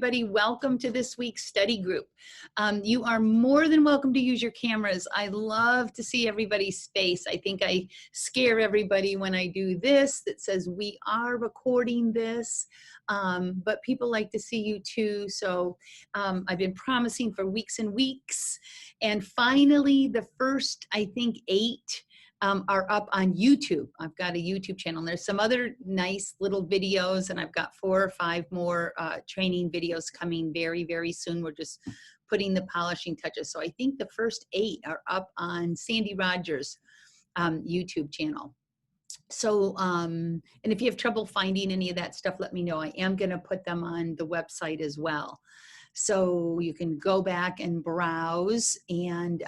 everybody. Welcome to this week's study group. You are more than welcome to use your cameras. I love to see everybody's face. I think I scare everybody when I do this that says we are recording this, but people like to see you too. So I've been promising for weeks and weeks. And finally, the first, I think, 8 are up on YouTube. I've got a YouTube channel. And there's some other nice little videos, and I've got 4 or 5 more training videos coming very, very soon. We're just putting the polishing touches. So I think the first 8 are up on Sandy Rogers' YouTube channel. So, and if you have trouble finding any of that stuff, let me know. I am going to put them on the website as well. So you can go back and browse, and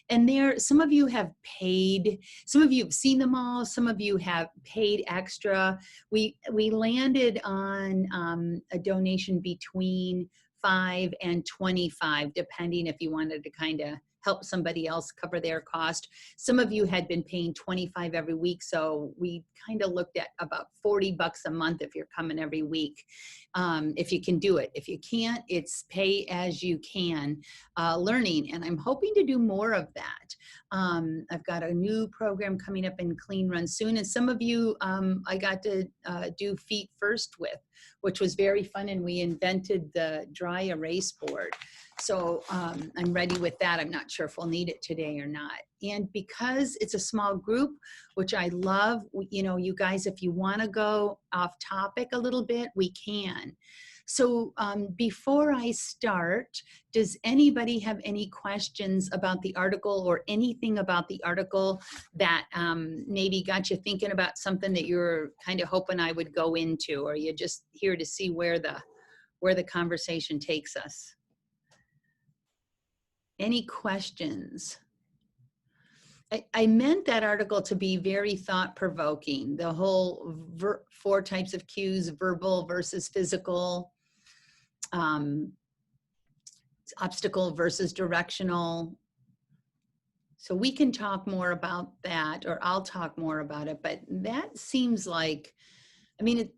there, some of you have paid, some of you have seen them all, some of you have paid extra. We landed on a donation between $5 and $25, depending if you wanted to kind of help somebody else cover their cost. Some of you had been paying $25 every week, so we kind of looked at about $40 a month if you're coming every week, if you can do it. If you can't, it's pay as you can learning, and I'm hoping to do more of that. I've got a new program coming up in Clean Run soon, and some of you I got to do Feet First with, which was very fun, and we invented the dry erase board. So I'm ready with that. I'm not sure if we'll need it today or not. And because it's a small group, which I love, you know, you guys, if you want to go off topic a little bit, we can. So before I start, does anybody have any questions about the article or anything about the article that maybe got you thinking about something that you're kind of hoping I would go into, or you're just here to see where the conversation takes us? Any questions? I meant that article to be very thought-provoking. The whole 4 types of cues, verbal versus physical, obstacle versus directional. So we can talk more about that, or I'll talk more about it, but that seems like, I mean,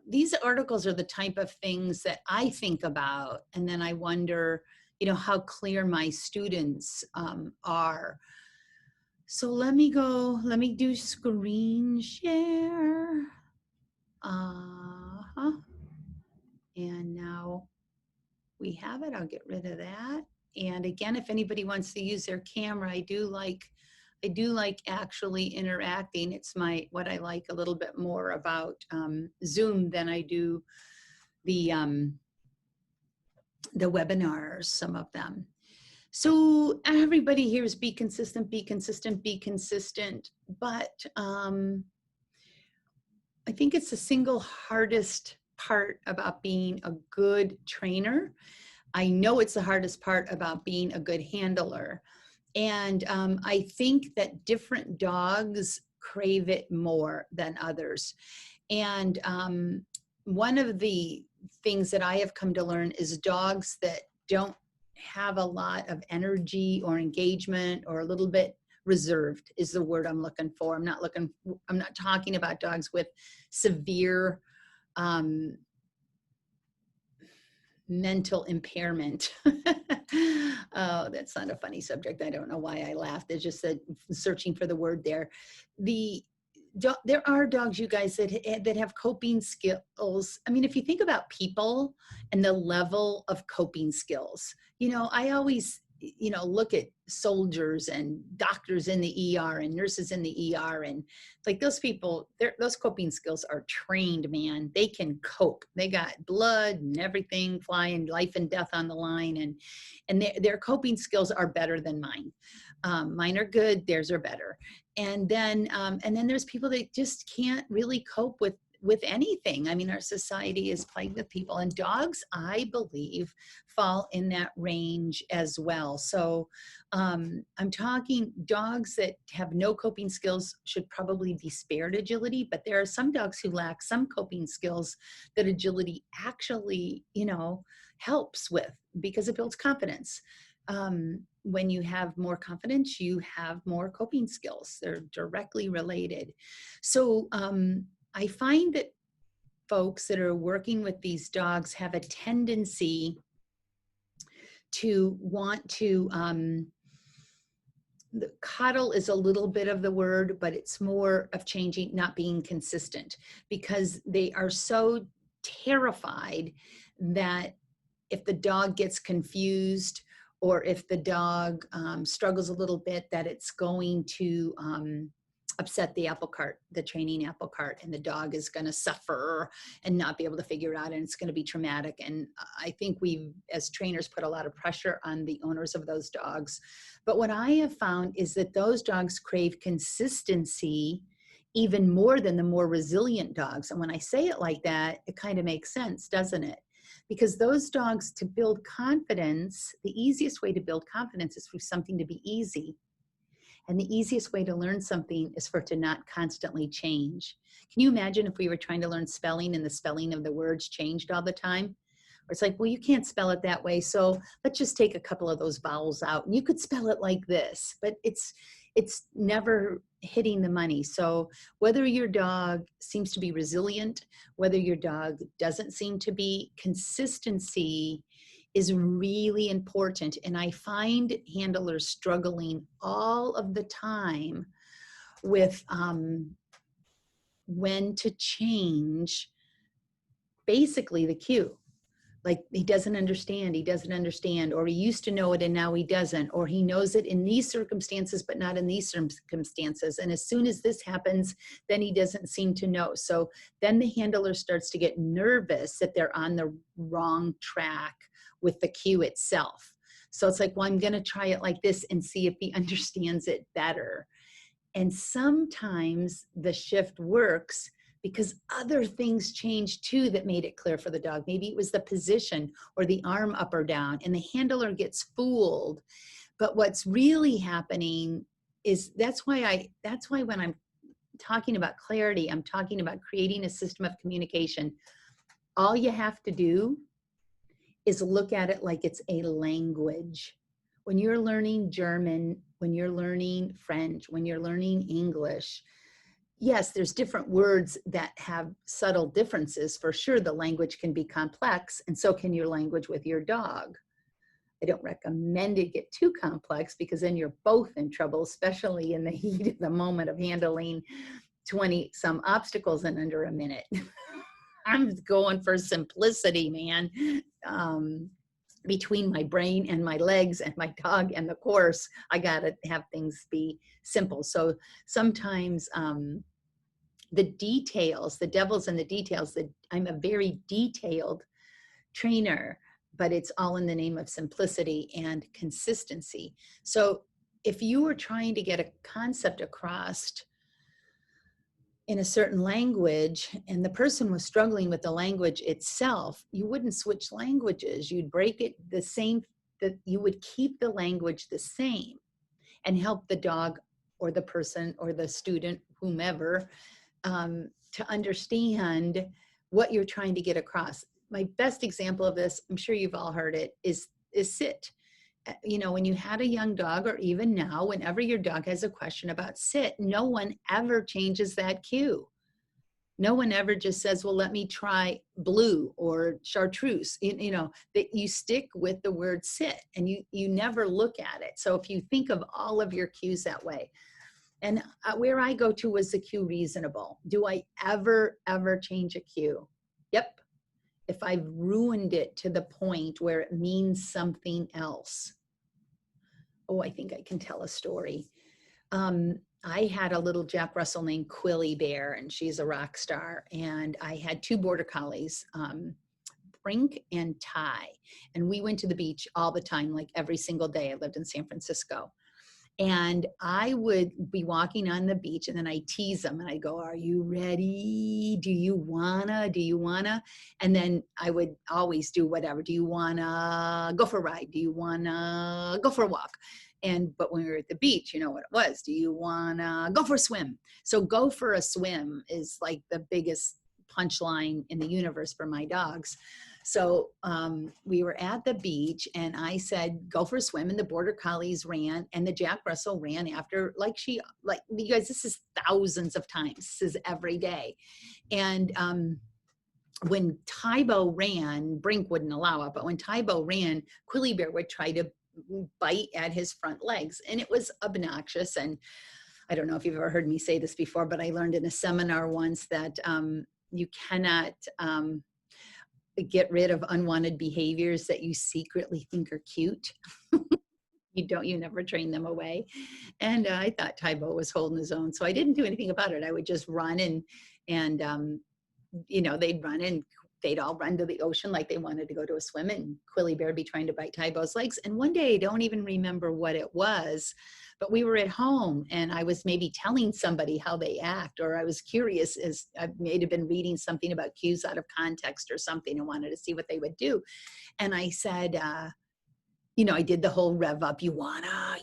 these articles are the type of things that I think about, and then I wonder, you know, how clear my students are. So let me do screen share. And now we have it. I'll get rid of that. And again, if anybody wants to use their camera, I do like actually interacting. It's what I like a little bit more about Zoom than I do the webinars, some of them. So everybody here is be consistent, be consistent, be consistent. But I think it's the single hardest part about being a good trainer. I know it's the hardest part about being a good handler. And I think that different dogs crave it more than others. And one of the things that I have come to learn is dogs that don't have a lot of energy or engagement, or a little bit reserved is the word I'm looking for. I'm not talking about dogs with severe mental impairment. Oh, that's not a funny subject. I don't know why I laughed. It's just that searching for the word there. There are dogs, you guys, that have coping skills. I mean, if you think about people and the level of coping skills, you know, I always, you know, look at soldiers and doctors in the ER and nurses in the ER, and like those people, those coping skills are trained, man. They can cope. They got blood and everything flying, life and death on the line, and their coping skills are better than mine. Mine are good, theirs are better. And then there's people that just can't really cope with anything. I mean, our society is plagued with people, and dogs, I believe, fall in that range as well. So I'm talking dogs that have no coping skills should probably be spared agility, but there are some dogs who lack some coping skills that agility actually, you know, helps with, because it builds confidence. When you have more confidence, you have more coping skills. They're directly related. So I find that folks that are working with these dogs have a tendency to want to, the coddle is a little bit of the word, but it's more of changing, not being consistent, because they are so terrified that if the dog gets confused or if the dog struggles a little bit, that it's going to upset the apple cart, the training apple cart, and the dog is going to suffer and not be able to figure it out, and it's going to be traumatic. And I think we, as trainers, put a lot of pressure on the owners of those dogs. But what I have found is that those dogs crave consistency even more than the more resilient dogs. And when I say it like that, it kind of makes sense, doesn't it? Because those dogs, to build confidence, the easiest way to build confidence is through something to be easy. And the easiest way to learn something is for it to not constantly change. Can you imagine if we were trying to learn spelling and the spelling of the words changed all the time? Or it's like, well, you can't spell it that way, so let's just take a couple of those vowels out. And you could spell it like this, but it's never hitting the money. So whether your dog seems to be resilient, whether your dog doesn't seem to be, consistency is really important. And I find handlers struggling all of the time with when to change basically the cue. Like he doesn't understand, or he used to know it and now he doesn't, or he knows it in these circumstances but not in these circumstances. And as soon as this happens, then he doesn't seem to know. So then the handler starts to get nervous that they're on the wrong track with the cue itself. So it's like, well, I'm going to try it like this and see if he understands it better. And sometimes the shift works because other things changed too that made it clear for the dog. Maybe it was the position or the arm up or down, and the handler gets fooled. But what's really happening is that's why when I'm talking about clarity, I'm talking about creating a system of communication. All you have to do is look at it like it's a language. When you're learning German, when you're learning French, when you're learning English, yes, there's different words that have subtle differences. For sure, the language can be complex, and so can your language with your dog. I don't recommend it get too complex because then you're both in trouble, especially in the heat of the moment of handling 20 some obstacles in under a minute. I'm going for simplicity, man. Between my brain and my legs and my dog and the course, I got to have things be simple. So sometimes the details, the devil's in the details, that I'm a very detailed trainer, but it's all in the name of simplicity and consistency. So if you were trying to get a concept across in a certain language and the person was struggling with the language itself, you wouldn't switch languages. You'd break it the same, that you would keep the language the same and help the dog or the person or the student, whomever, to understand what you're trying to get across. My best example of this, I'm sure you've all heard it, is sit. You know, when you had a young dog, or even now, whenever your dog has a question about sit, no one ever changes that cue. No one ever just says, well, let me try blue or chartreuse. You know, that you stick with the word sit, and you never look at it. So if you think of all of your cues that way, and where I go to, was the cue reasonable? Do I ever change a cue? Yep. If I've ruined it to the point where it means something else. Oh, I think I can tell a story. I had a little Jack Russell named Quilly Bear, and she's a rock star. And I had two border collies, Brink and Ty. And we went to the beach all the time, like every single day. I lived in San Francisco. And I would be walking on the beach, and then I tease them and I go, are you ready? Do you wanna? And then I would always do whatever. Do you wanna go for a ride? Do you wanna go for a walk? But when we were at the beach, you know what it was. Do you wanna go for a swim? So go for a swim is like the biggest punchline in the universe for my dogs. So we were at the beach, and I said, go for a swim, and the border collies ran, and the Jack Russell ran after, like you guys, this is thousands of times. This is every day. And when Tybo ran, Brink wouldn't allow it, but when Tybo ran, Quilly Bear would try to bite at his front legs, and it was obnoxious. And I don't know if you've ever heard me say this before, but I learned in a seminar once that you cannot get rid of unwanted behaviors that you secretly think are cute. You never train them away. And I thought Tybo was holding his own, so I didn't do anything about it. I would just run and they'd run and they'd all run to the ocean like they wanted to go to a swim, and Quilly Bear be trying to bite Tybo's legs. And one day, I don't even remember what it was, but we were at home and I was maybe telling somebody how they act, or I was curious, as I may have been reading something about cues out of context or something and wanted to see what they would do. And I said, I did the whole rev up, you wanna,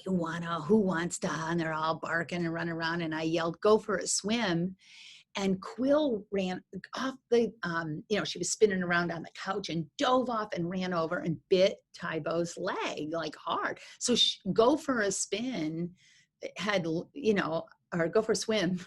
who wants to, and they're all barking and running around. And I yelled, go for a swim. And Quill ran off she was spinning around on the couch and dove off and ran over and bit Tybo's leg like hard. So go for a spin or go for a swim.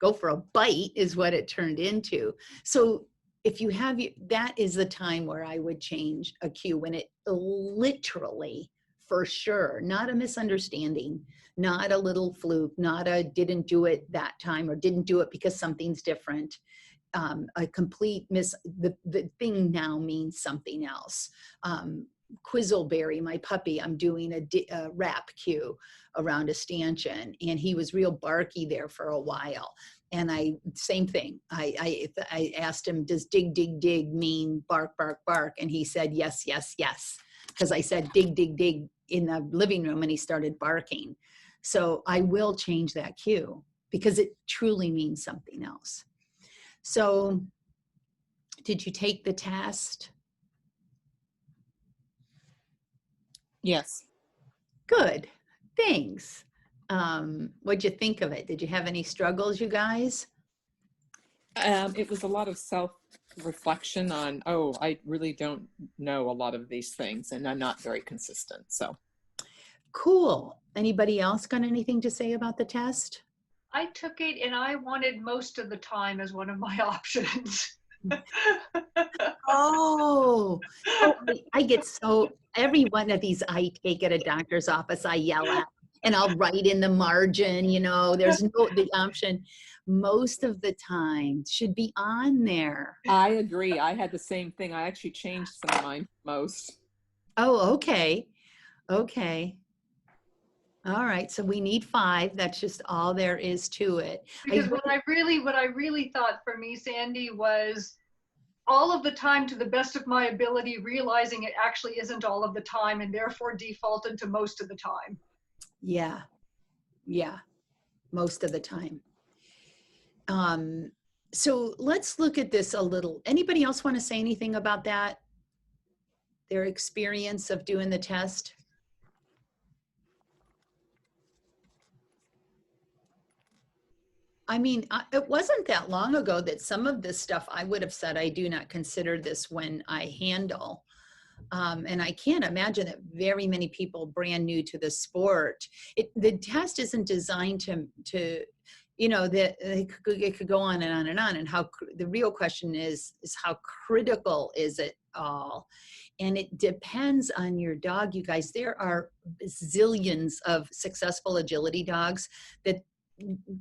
Go for a bite is what it turned into. So if you have, that is the time where I would change a cue, when it literally, for sure, not a misunderstanding, not a little fluke, not a didn't do it that time or didn't do it because something's different. A complete the thing now means something else. Quizzleberry, my puppy, I'm doing a rap cue around a stanchion, and he was real barky there for a while. And same thing. I asked him, does dig, dig, dig mean bark, bark, bark? And he said, yes, yes, yes. Because I said, dig, dig, dig in the living room, and he started barking. So I will change that cue because it truly means something else. So did you take the test? Yes. Good. Thanks. What'd you think of it? Did you have any struggles, you guys? It was a lot of self-reflection on, I really don't know a lot of these things and I'm not very consistent. So cool. Anybody else got anything to say about the test? I took it and I wanted most of the time as one of my options. I get every one of these I take at a doctor's office, I yell at, and I'll write in the margin, there's the option. Most of the time should be on there. I agree. I had the same thing. I actually changed some of mine most. Oh, okay. Okay. All right. So we need 5. That's just all there is to it. Because what I really thought for me, Sandy, was all of the time to the best of my ability, realizing it actually isn't all of the time, and therefore defaulted to most of the time. Yeah. Yeah. Most of the time. So let's look at this a little. Anybody else want to say anything about that? Their experience of doing the test? I mean, it wasn't that long ago that some of this stuff I would have said, I do not consider this when I handle. And I can't imagine that very many people brand new to the sport, the test isn't designed to that it could go on and on and on. And how the real question is how critical is it all? And it depends on your dog, you guys. There are zillions of successful agility dogs that,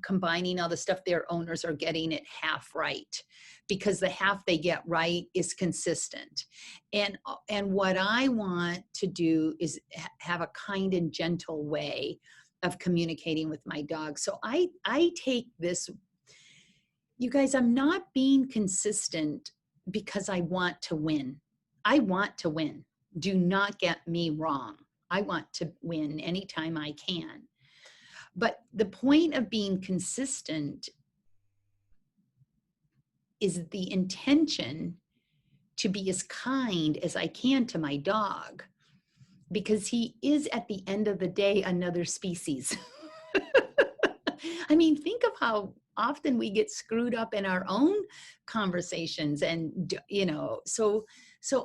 combining all the stuff, their owners are getting it half right, because the half they get right is consistent. And what I want to do is have a kind and gentle way of communicating with my dog. So I take this, you guys, I'm not being consistent because I want to win. I want to win. Do not get me wrong. I want to win anytime I can. But the point of being consistent is the intention to be as kind as I can to my dog, because he is, at the end of the day, another species. I mean, think of how often we get screwed up in our own conversations, and so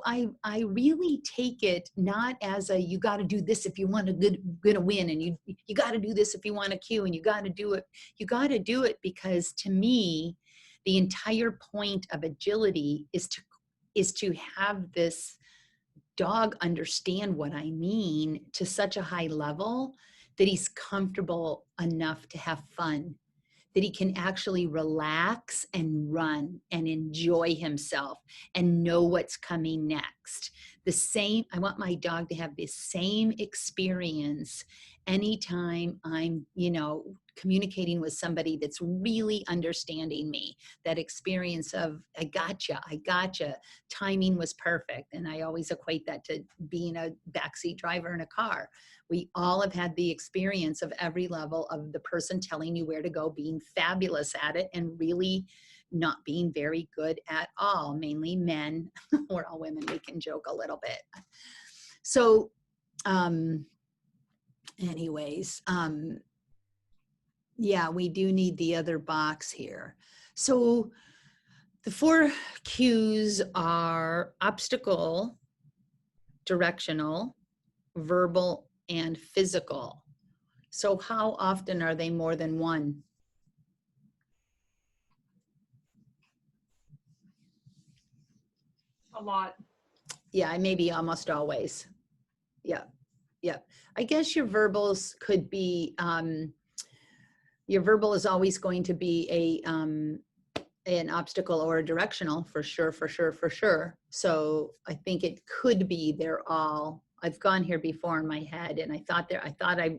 I really take it not as a, you got to do this if you want to gonna win, and you got to do this if you want a cue, and you got to do it. You got to do it because, to me, The entire point of agility is to have this dog understand what I mean to such a high level that he's comfortable enough to have fun, that he can actually relax and run and enjoy himself and know what's coming next. I want my dog to have the same experience anytime I'm, communicating with somebody that's really understanding me. That experience of, I gotcha, timing was perfect. And I always equate that to being a backseat driver in a car. We all have had the experience of every level of the person telling you where to go, being fabulous at it, and really not being very good at all, mainly men. We're all women, we can joke a little bit. So yeah, we do need the other box here. So the 4 cues are obstacle, directional, verbal, and physical. So how often are they more than one? A lot. Yeah, maybe almost always. Yeah. I guess your verbals could be, your verbal is always going to be an obstacle or a directional, for sure. So I think it could be they're all, I've gone here before in my head, and I thought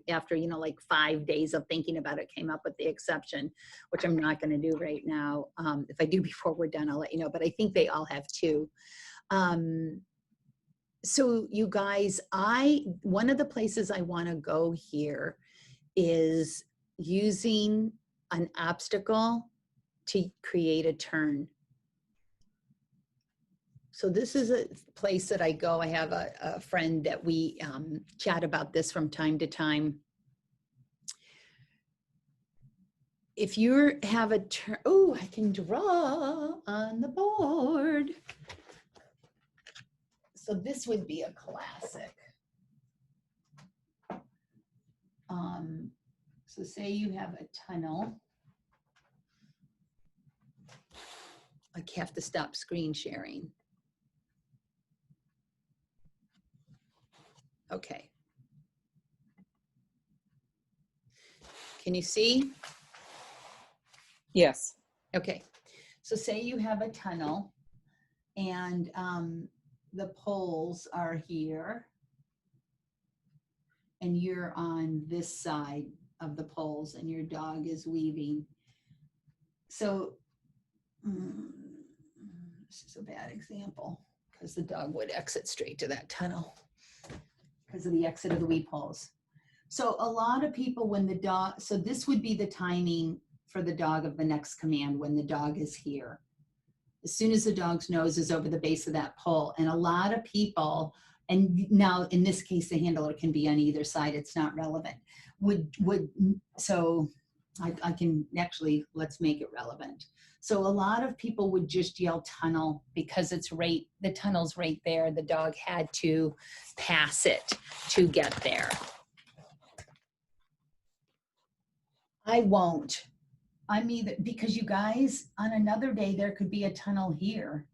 after, like 5 days of thinking about it, came up with the exception, which I'm not going to do right now. If I do before we're done, I'll let you know, but I think they all have 2. So you guys, one of the places I want to go here is using an obstacle to create a turn. So this is a place that I go. I have a friend that we chat about this from time to time. If you have a turn, oh, I can draw on the board. So this would be a classic. So say you have a tunnel. I have to stop screen sharing. Okay. Can you see? Yes. Okay. So say you have a tunnel, and the poles are here, and you're on this side of the poles, and your dog is weaving. So this is a bad example because the dog would exit straight to that tunnel because of the exit of the weave poles. So a lot of people, so this would be the timing for the dog of the next command when the dog is here. As soon as the dog's nose is over the base of that pole, and a lot of people, and now in this case, the handler can be on either side, it's not relevant, so I can actually, let's make it relevant. So a lot of people would just yell tunnel because the tunnel's right there. The dog had to pass it to get there. I won't. I'm either, because you guys, on another day, there could be a tunnel here.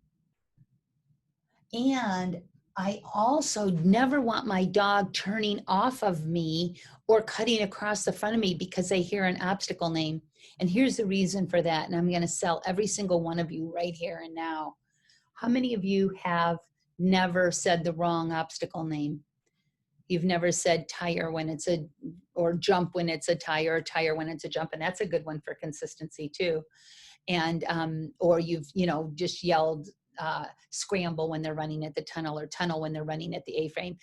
And I also never want my dog turning off of me or cutting across the front of me because they hear an obstacle name. And here's the reason for that. And I'm going to sell every single one of you right here and now. How many of you have never said the wrong obstacle name? You've never said tire when it's or jump when it's a tire, or tire when it's a jump. And that's a good one for consistency too. And, or you've, just yelled scramble when they're running at the tunnel, or tunnel when they're running at the A-frame.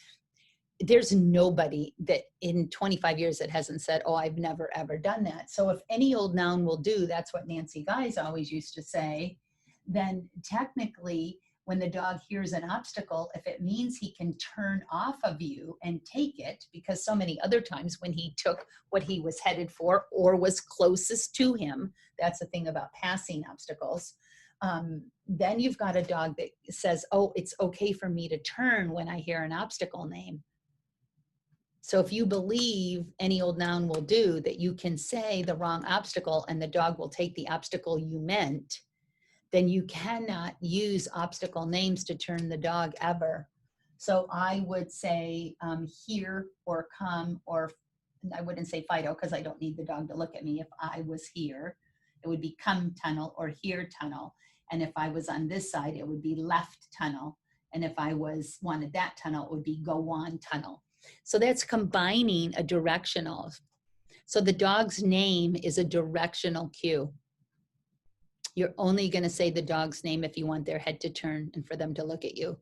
There's nobody that in 25 years that hasn't said, oh, I've never, ever done that. So if any old noun will do, that's what Nancy Guys always used to say, then technically when the dog hears an obstacle, if it means he can turn off of you and take it, because so many other times when he took what he was headed for or was closest to him, that's the thing about passing obstacles, then you've got a dog that says, oh, it's okay for me to turn when I hear an obstacle name. So if you believe any old noun will do, that you can say the wrong obstacle and the dog will take the obstacle you meant, then you cannot use obstacle names to turn the dog ever. So I would say here or come, or I wouldn't say Fido because I don't need the dog to look at me. If I was here, it would be come tunnel or here tunnel. And if I was on this side, it would be left tunnel. And if I wanted that tunnel, it would be go on tunnel. So that's combining a directional. So the dog's name is a directional cue. You're only going to say the dog's name if you want their head to turn and for them to look at you.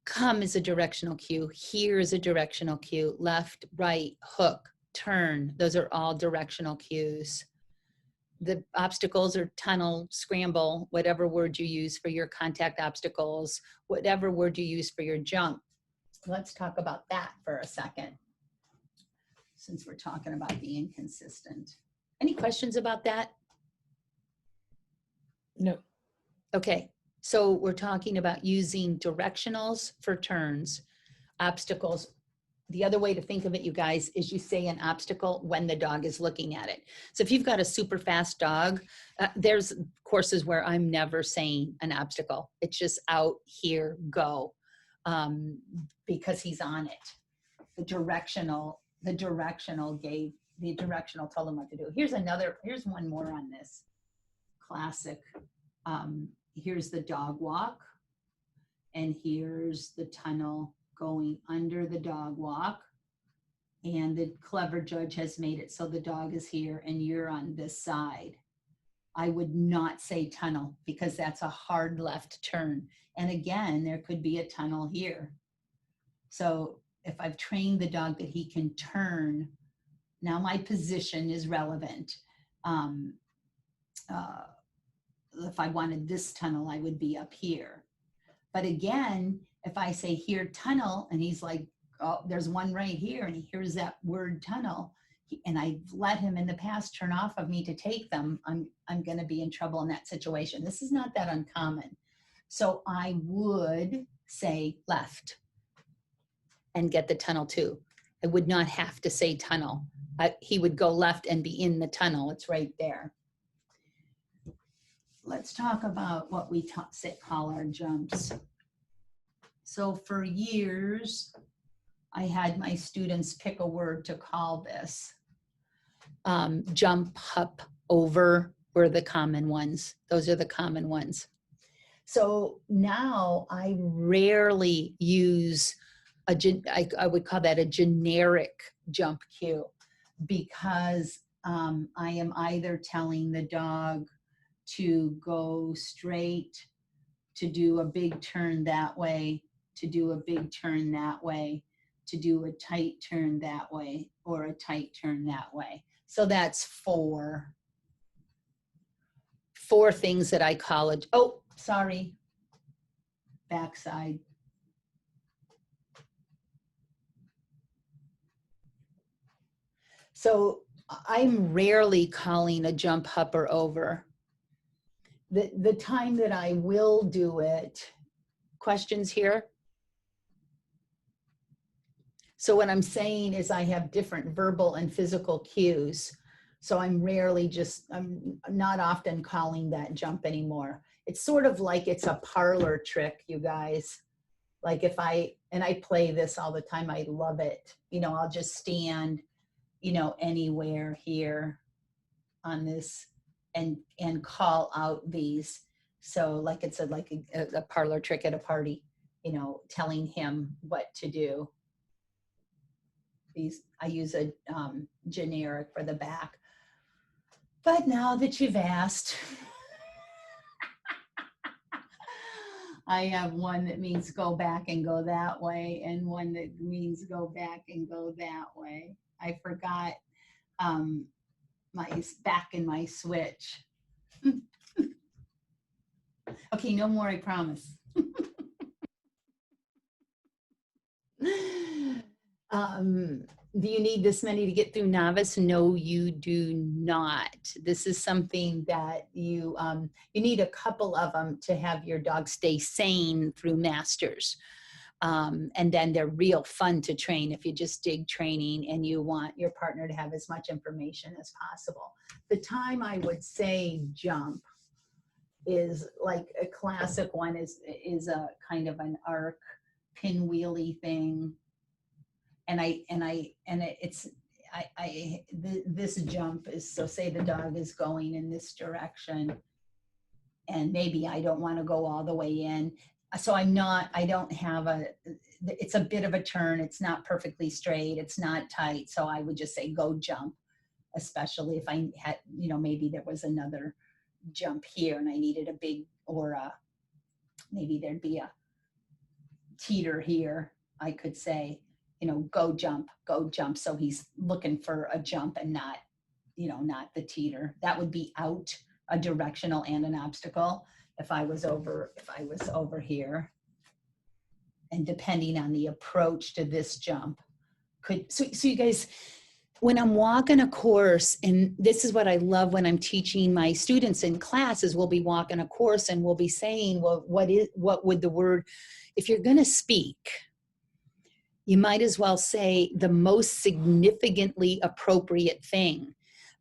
Come is a directional cue. Here is a directional cue. Left, right, hook, turn. Those are all directional cues. The obstacles are tunnel, scramble, whatever word you use for your contact obstacles, whatever word you use for your jump. Let's talk about that for a second, since we're talking about the inconsistent. Any questions about that? No. Okay, so we're talking about using directionals for turns, obstacles. The other way to think of it, you guys, is you say an obstacle when the dog is looking at it. So if you've got a super fast dog, there's courses where I'm never saying an obstacle. It's just out, here, go, because he's on it. The directional told him what to do. Here's one more on this. Classic. Here's the dog walk, and here's the tunnel going under the dog walk, and the clever judge has made it so the dog is here and you're on this side. I would not say tunnel because that's a hard left turn, and again there could be a tunnel here. So if I've trained the dog that he can turn, now my position is relevant. If I wanted this tunnel, I would be up here. But again, if I say here tunnel, and he's like, oh, there's one right here, and he hears that word tunnel, and I let him in the past turn off of me to take them, I'm going to be in trouble in that situation. This is not that uncommon. So I would say left and get the tunnel too. I would not have to say tunnel. He would go left and be in the tunnel. It's right there. Let's talk about what we call our jumps. So for years, I had my students pick a word to call this. Jump, hop, over were the common ones. Those are the common ones. So now I rarely use I would call that a generic jump cue, because I am either telling the dog to go straight, to do a big turn that way, to do a big turn that way, to do a tight turn that way, or a tight turn that way. So that's four things that I call it. Oh, sorry. Backside. So I'm rarely calling a jump, hop, or over. The time that I will do it, questions here? So what I'm saying is I have different verbal and physical cues. So I'm not often calling that jump anymore. It's sort of like it's a parlor trick, you guys. Like if I play this all the time, I love it. I'll just stand, anywhere here on this and call out these. So like it's a parlor trick at a party, telling him what to do. I use a generic for the back. But now that you've asked, I have one that means go back and go that way, and one that means go back and go that way. I forgot my back in my switch. Okay, no more, I promise. Do you need this many to get through novice? No, you do not. This is something that you need a couple of them to have your dog stay sane through masters. And then they're real fun to train if you just dig training and you want your partner to have as much information as possible. The time I would say jump is like a classic one is a kind of an arc pinwheely thing. And this jump is, so say the dog is going in this direction and maybe I don't want to go all the way in. So I don't have it's a bit of a turn. It's not perfectly straight. It's not tight. So I would just say go jump, especially if I had, maybe there was another jump here and I needed a big, or maybe there'd be a teeter here. I could say, go jump. So he's looking for a jump and not, not the teeter. That would be out, a directional and an obstacle. If I was over here, and depending on the approach to this jump, so you guys, when I'm walking a course, and this is what I love when I'm teaching my students in classes, we'll be walking a course and we'll be saying, well, what would the word, if you're going to speak, you might as well say the most significantly appropriate thing.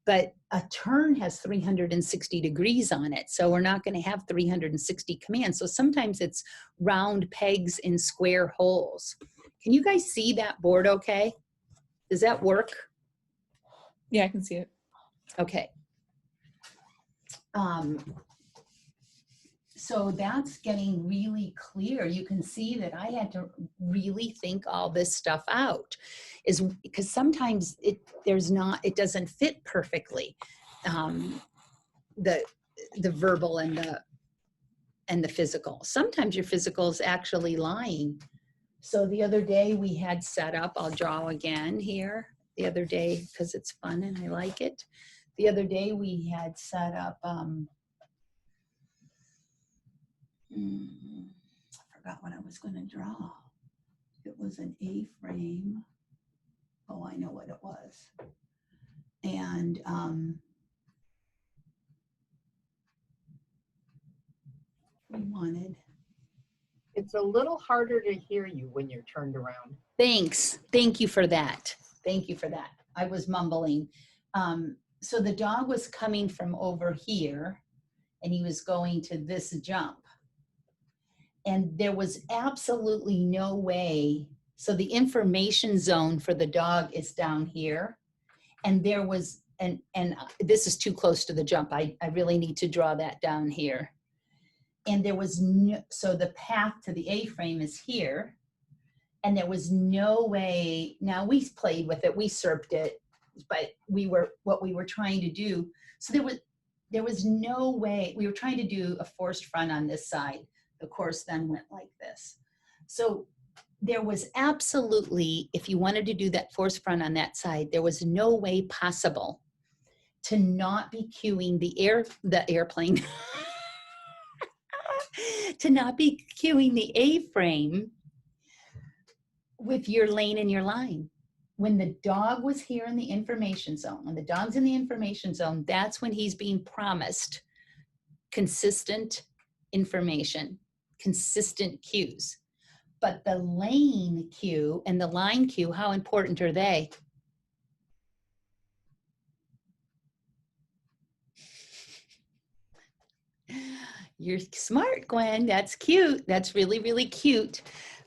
But a turn has 360 degrees on it. So we're not going to have 360 commands. So sometimes it's round pegs in square holes. Can you guys see that board okay? Does that work? Yeah, I can see it. Okay. So that's getting really clear. You can see that I had to really think all this stuff out, is because sometimes it doesn't fit perfectly, the verbal and the physical. Sometimes your physical is actually lying. So the other day we had set up, I'll draw again here. The other day, because it's fun and I like it. The other day we had set up, I forgot what I was going to draw. It was an A-frame. Oh, I know what it was. And we wanted. It's a little harder to hear you when you're turned around. Thanks. Thank you for that. I was mumbling. So the dog was coming from over here and he was going to this jump. And there was absolutely no way. So the information zone for the dog is down here. And there was, and this is too close to the jump. I really need to draw that down here. And there was no, so the path to the A-frame is here. And there was no way, now we played with it, we SERPed it, but what we were trying to do, so there was no way, we were trying to do a forced front on this side. The course then went like this. So there was absolutely, if you wanted to do that forced front on that side, there was no way possible to not be cueing the airplane, to not be cueing the A-frame with your lane and your line. When the dog was here in the information zone, when the dog's in the information zone, that's when he's being promised consistent information, consistent cues. But the lane cue and the line cue, how important are they? You're smart, Gwen. That's cute. That's really, really cute.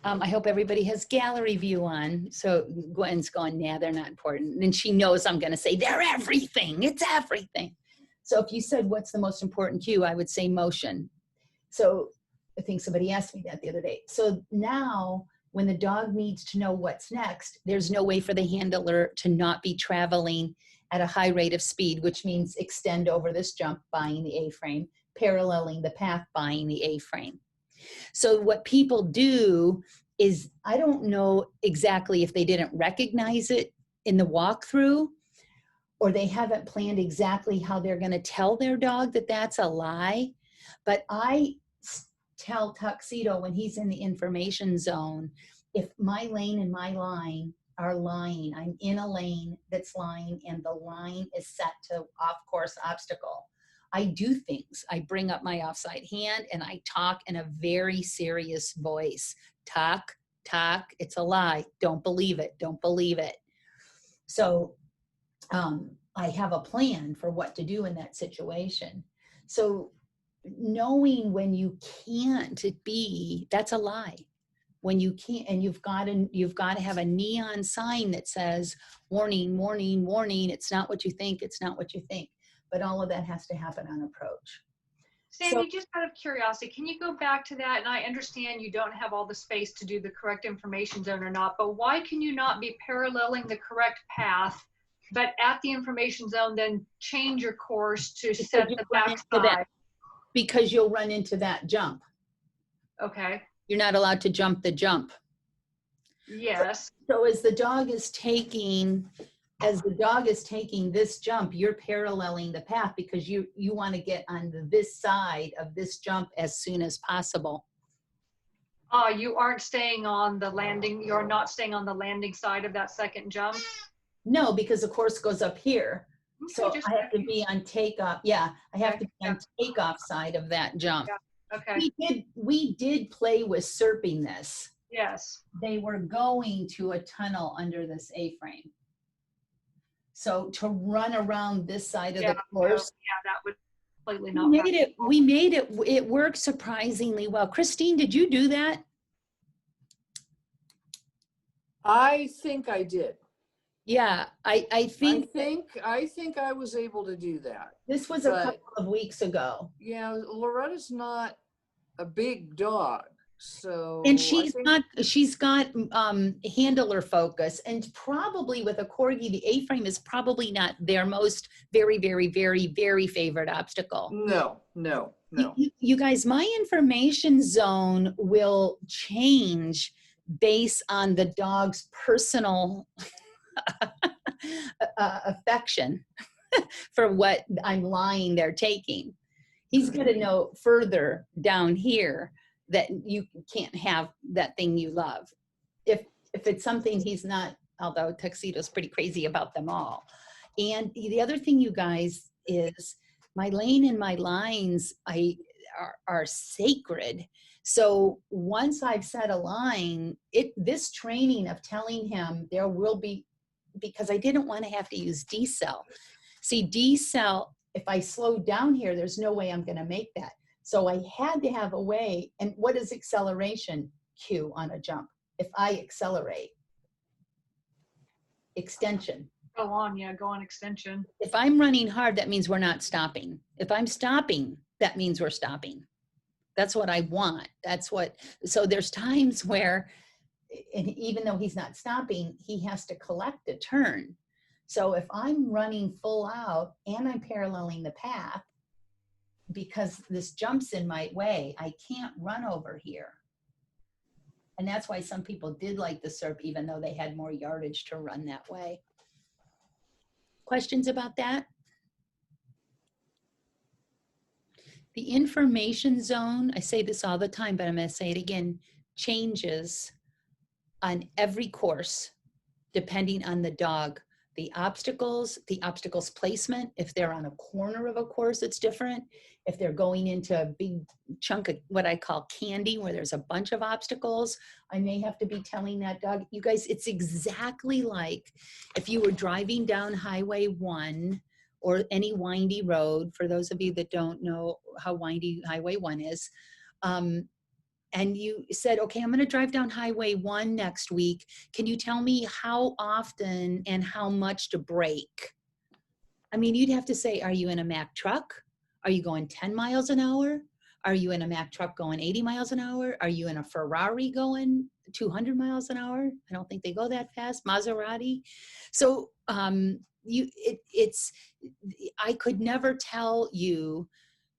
I hope everybody has gallery view on. So Gwen's going, nah, they're not important. And she knows I'm going to say, they're everything. It's everything. So if you said, what's the most important cue? I would say motion. So I think somebody asked me that the other day. So now when the dog needs to know what's next, there's no way for the handler to not be traveling at a high rate of speed, which means extend over this jump, buying the A-frame, paralleling the path, buying the A-frame. So what people do is, I don't know exactly if they didn't recognize it in the walkthrough, or they haven't planned exactly how they're going to tell their dog that that's a lie. But I tell Tuxedo when he's in the information zone, if my lane and my line are lying, I'm in a lane that's lying and the line is set to off-course obstacle, I do things. I bring up my offside hand and I talk in a very serious voice. Talk, it's a lie. Don't believe it. Don't believe it. So I have a plan for what to do in that situation. So knowing when you can't be, that's a lie. When you can't, and you've got to have a neon sign that says, warning, warning, warning, it's not what you think, it's not what you think. But all of that has to happen on approach. Sandy, just out of curiosity, can you go back to that? And I understand you don't have all the space to do the correct information zone or not, but why can you not be paralleling the correct path, but at the information zone, then change your course to set the backside? Because you'll run into that jump. Okay. You're not allowed to jump the jump. Yes. So as the dog is taking this jump, you're paralleling the path because you want to get on this side of this jump as soon as possible. You aren't staying on the landing. You're not staying on the landing side of that second jump? No, because the course goes up here. Okay, So just I have to be on takeoff. Yeah, I have to be Yeah. on takeoff side of that jump. Yeah. Okay. We did play with SERPing this. Yes. They were going to a tunnel under this A-frame. So to run around this side of the course, Yeah, that would completely we made it work surprisingly well. Christine, did you do that? I think I did. Yeah, I think I think I was able to do that. this was a but- couple of weeks ago. Yeah, Loretta's not a big dog, so. And I think- she's got handler focus, and probably with a corgi, the A-frame is probably not their most very, very, very, very favorite obstacle. No. You guys, my information zone will change based on the dog's personal affection for what I'm lying there taking. He's going to know further down here that you can't have that thing you love. If it's something he's not, although Tuxedo's pretty crazy about them all. And the other thing, you guys, is my lane and my lines are sacred. So once I've set a line, this training of telling him there will be, because I didn't want to have to use decel. See, decel, if I slow down here, there's no way I'm going to make that. So I had to have a way. And what is acceleration cue on a jump? If I accelerate, extension. Go on extension. If I'm running hard, that means we're not stopping. If I'm stopping, that means we're stopping. That's what I want. So there's times where, and even though he's not stopping, he has to collect a turn. So if I'm running full out and I'm paralleling the path, because this jump's in my way, I can't run over here. And that's why some people did like the SERP, even though they had more yardage to run that way. Questions about that? The information zone, I say this all the time, but I'm going to say it again, changes on every course depending on the dog. The obstacles placement, if they're on a corner of a course, it's different. If they're going into a big chunk of what I call candy, where there's a bunch of obstacles, I may have to be telling that dog, you guys, it's exactly like if you were driving down Highway 1 or any windy road, for those of you that don't know how windy Highway 1 is, and you said, okay, I'm going to drive down Highway 1 next week. Can you tell me how often and how much to brake? I mean, you'd have to say, are you in a Mack truck? Are you going 10 miles an hour? Are you in a Mack truck going 80 miles an hour? Are you in a Ferrari going 200 miles an hour? I don't think they go that fast. Maserati. So I could never tell you,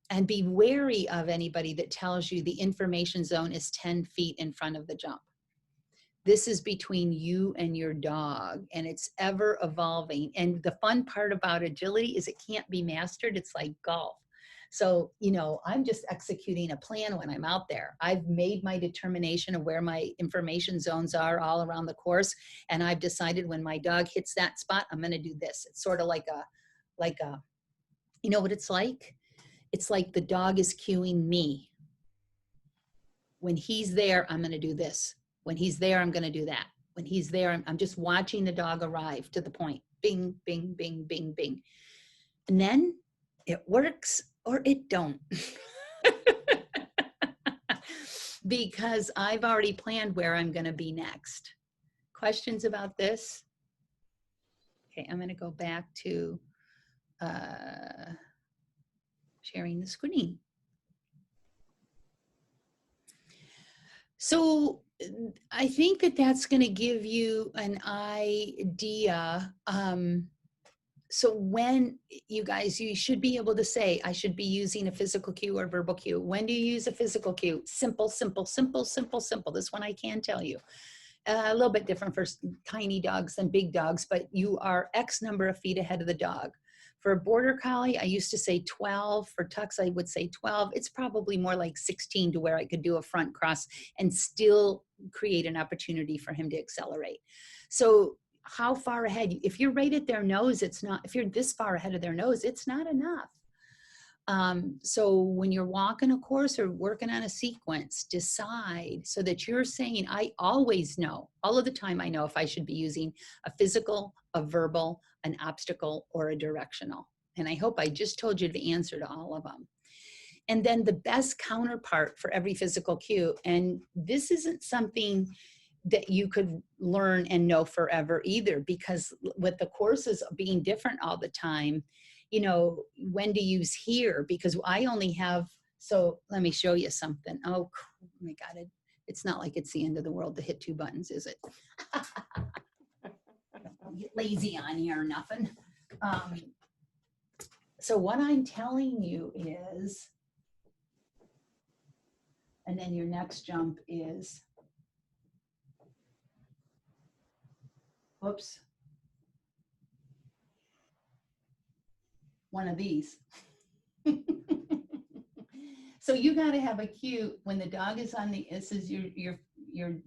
and be wary of anybody that tells you the information zone is 10 feet in front of the jump. This is between you and your dog, and it's ever evolving. And the fun part about agility is it can't be mastered. It's like golf. So, I'm just executing a plan when I'm out there. I've made my determination of where my information zones are all around the course. And I've decided when my dog hits that spot, I'm going to do this. It's sort of like a, you know what it's like? It's like the dog is cueing me. When he's there, I'm going to do this. When he's there, I'm going to do that. When he's there, I'm just watching the dog arrive to the point. Bing, bing, bing, bing, bing. And then it works or it don't. Because I've already planned where I'm going to be next. Questions about this? Okay, I'm going to go back to sharing the screen. So I think that that's going to give you an idea. So when you guys, you should be able to say, I should be using a physical cue or verbal cue. When do you use a physical cue? Simple, simple, simple, simple, simple. This one I can tell you. A little bit different for tiny dogs than big dogs, but you are X number of feet ahead of the dog. For a border collie, I used to say 12. For Tux, I would say 12. It's probably more like 16 to where I could do a front cross and still create an opportunity for him to accelerate. So how far ahead? If you're right at their nose, it's not. If you're this far ahead of their nose, it's not enough. So when you're walking a course or working on a sequence, decide so that you're saying, I always know, all of the time I know if I should be using a physical, a verbal, an obstacle, or a directional. And I hope I just told you the answer to all of them. And then the best counterpart for every physical cue, and this isn't something that you could learn and know forever either, because with the courses being different all the time, you know, when to use here, because I only have, so let me show you something. Oh my God, it's not like it's the end of the world to hit 2 buttons, is it? Don't get lazy on here or nothing. So what I'm telling you is, and then your next jump is, whoops, one of these. So you got to have a cue when the dog is on the, this is your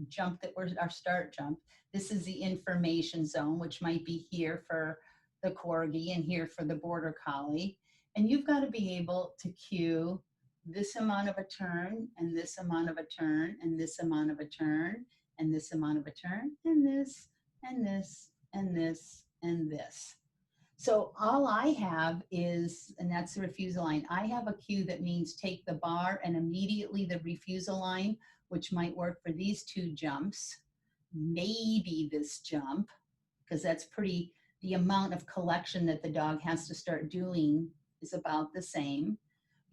jump that we're, our start jump. This is the information zone, which might be here for the Corgi and here for the Border Collie. And you've got to be able to cue this amount of a turn and this amount of a turn and this amount of a turn and this amount of a turn and this and this and this and this. So all I have is, and that's the refusal line. I have a cue that means take the bar and immediately the refusal line, which might work for these 2 jumps, maybe this jump, because that's pretty, the amount of collection that the dog has to start doing is about the same.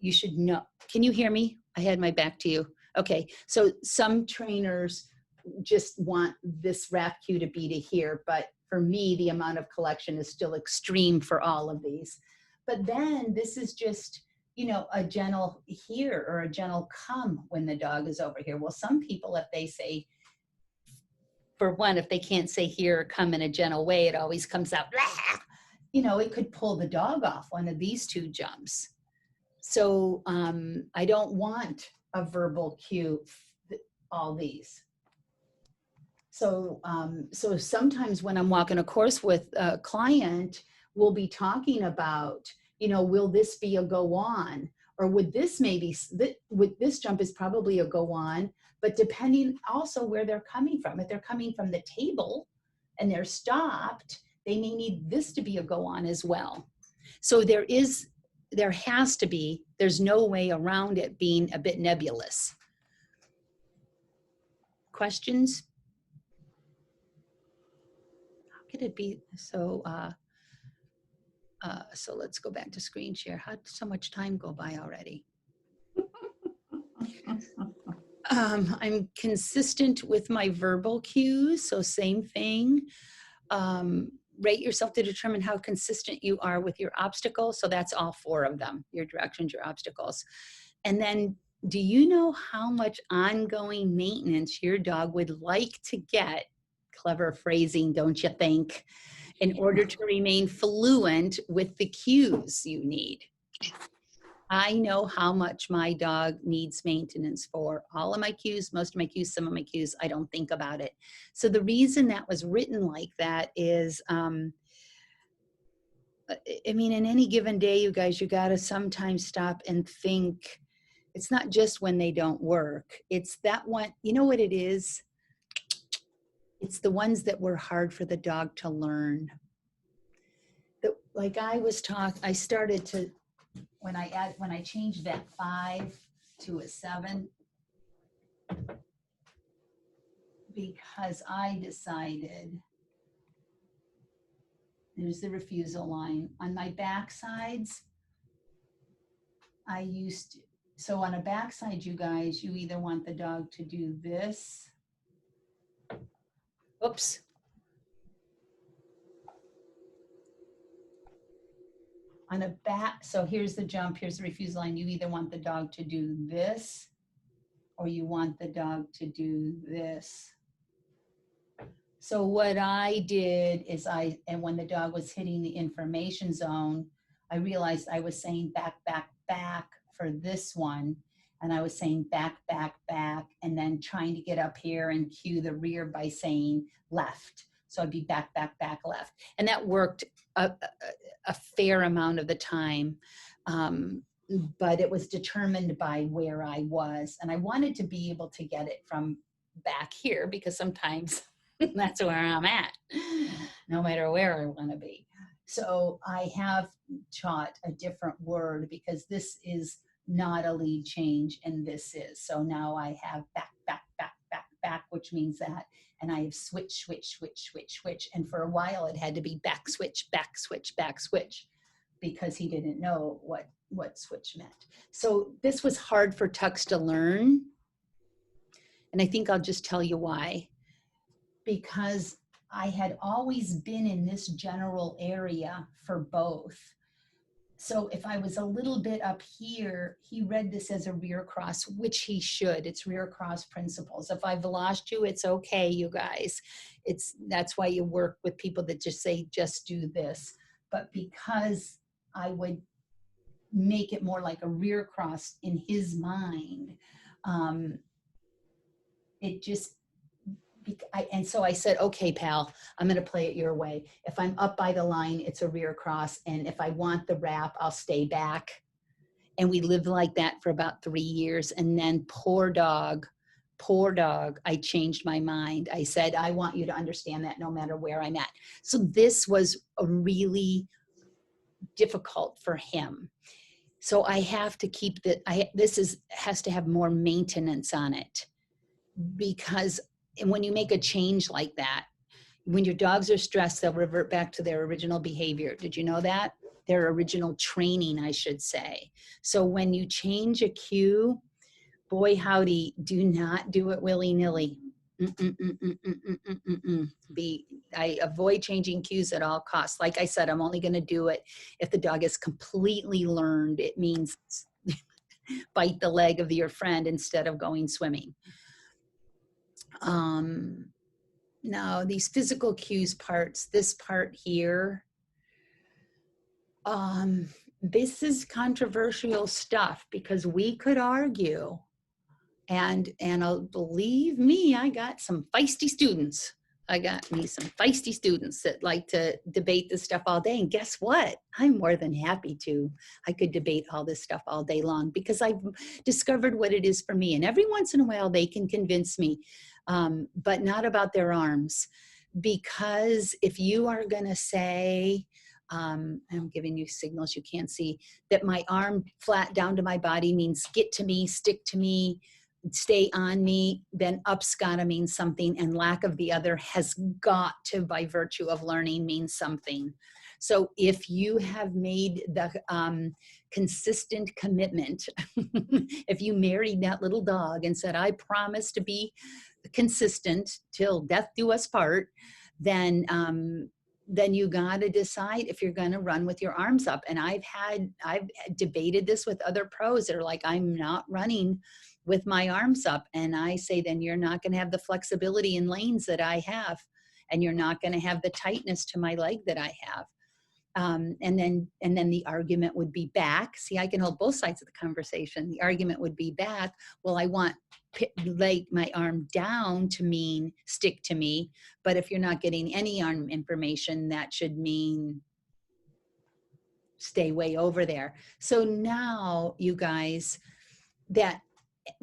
You should know, can you hear me? I had my back to you. Okay, so some trainers just want this wrap cue to be to here, but for me, the amount of collection is still extreme for all of these. But then this is just, you know, a gentle here or a gentle come when the dog is over here. Well, some people, if they say, for one, if they can't say here or come in a gentle way, it always comes out, blah! You know, it could pull the dog off one of these 2 jumps. So I don't want a verbal cue, all these. So, so sometimes when I'm walking a course with a client, we'll be talking about, you know, will this be a go on? Or would this maybe, with this jump is probably a go on, but depending also where they're coming from. If they're coming from the table and they're stopped, they may need this to be a go on as well. So there has to be, there's no way around it being a bit nebulous. Questions? Could it be so so let's go back to screen share. How did so much time go by already? I'm consistent with my verbal cues, so same thing. Rate yourself to determine how consistent you are with your obstacles. So that's all 4 of them, your directions, your obstacles. And then do you know how much ongoing maintenance your dog would like to get? Clever phrasing, don't you think? In order to remain fluent with the cues you need. I know how much my dog needs maintenance for all of my cues, most of my cues, some of my cues, I don't think about it. So the reason that was written like that is, I mean, in any given day, you guys, you gotta sometimes stop and think. It's not just when they don't work. It's that one, you know what it is? It's the ones that were hard for the dog to learn. Like I was I started to, when I changed that 5 to a 7 because I decided, there's the refusal line. On my back sides, I used to, so on a backside, you guys, you either want the dog to do this. Oops. On a back, so here's the jump, here's the refusal line. You either want the dog to do this or you want the dog to do this. So what I did is and when the dog was hitting the information zone, I realized I was saying back, back, back for this one. And I was saying back, back, back, and then trying to get up here and cue the rear by saying left. So I'd be back, back, back, left. And that worked a fair amount of the time. But it was determined by where I was. And I wanted to be able to get it from back here because sometimes that's where I'm at, no matter where I want to be. So I have taught a different word because this is not a lead change and this is. So now I have back, back, back, back, back, which means that. And I have switch, switch, switch, switch, switch. And for a while it had to be back switch, back switch, back switch, because he didn't know what switch meant. So this was hard for Tux to learn. And I think I'll just tell you why. Because I had always been in this general area for both. So if I was a little bit up here, he read this as a rear cross, which he should. It's rear cross principles. If I've lost you, it's okay, you guys. That's why you work with people that just say, just do this. But because I would make it more like a rear cross in his mind, it just, and so I said, okay, pal, I'm going to play it your way. If I'm up by the line, it's a rear cross. And if I want the wrap, I'll stay back. And we lived like that for about 3 years. And then poor dog, I changed my mind. I said, I want you to understand that no matter where I'm at. So this was a really difficult for him. So I have to keep has to have more maintenance on it, because when you make a change like that, when your dogs are stressed, they'll revert back to their original behavior. Did you know that? Their original training, I should say. So when you change a cue, boy howdy, do not do it willy-nilly. I avoid changing cues at all costs. Like I said, I'm only going to do it if the dog is completely learned. It means bite the leg of your friend instead of going swimming. Now these physical cues parts, this part here, this is controversial stuff because we could argue, and believe me, I got some feisty students. I got me some feisty students that like to debate this stuff all day. And guess what? I'm more than happy to. I could debate all this stuff all day long because I've discovered what it is for me. And every once in a while they can convince me, but not about their arms. Because if you are going to say, I'm giving you signals you can't see, that my arm flat down to my body means get to me, stick to me, stay on me, then up's gotta mean something, and lack of the other has got to, by virtue of learning, mean something. So if you have made the consistent commitment, if you married that little dog and said, I promise to be consistent till death do us part, then you got to decide if you're going to run with your arms up. And I've debated this with other pros that are like, I'm not running with my arms up. And I say, then you're not going to have the flexibility in lanes that I have. And you're not going to have the tightness to my leg that I have. And then the argument would be back. See, I can hold both sides of the conversation. The argument would be back. Well, I want my arm down to mean stick to me. But if you're not getting any arm information, that should mean stay way over there. So now, you guys, that